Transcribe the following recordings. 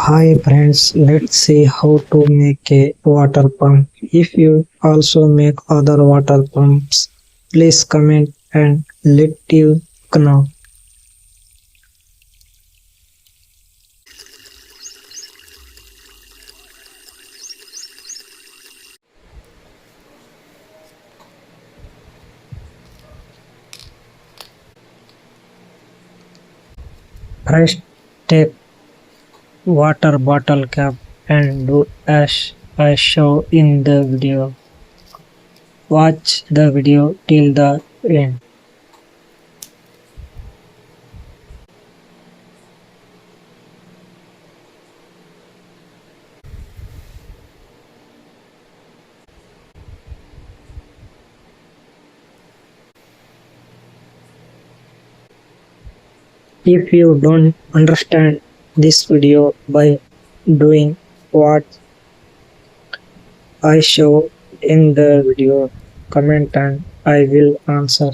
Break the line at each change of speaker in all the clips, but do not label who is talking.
Hi friends, let's see how to make a water pump. If you also make other water pumps, please comment and let you know. First, take water bottle cap and do as I show in the video. Watch the video till the end. If you don't understand this video by doing what I show in the video, comment and I will answer.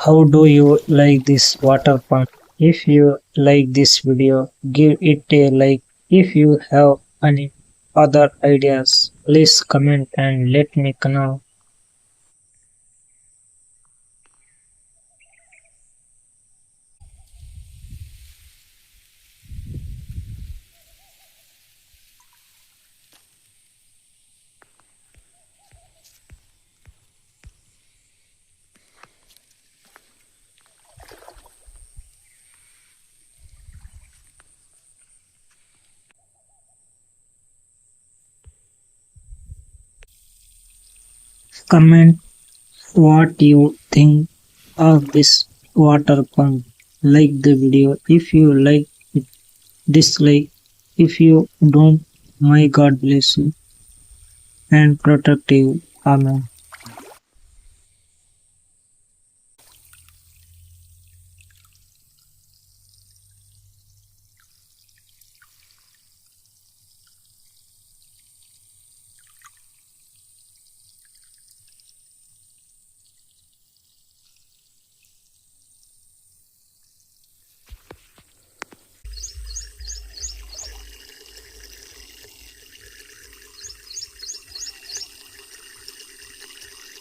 How do you like this water pump? If you like this video, give it a like. If you have any other ideas, please comment and let me know. Comment what you think of this water pump. Like the video if you like it, dislike if you don't. My God bless you and protect you. Amen.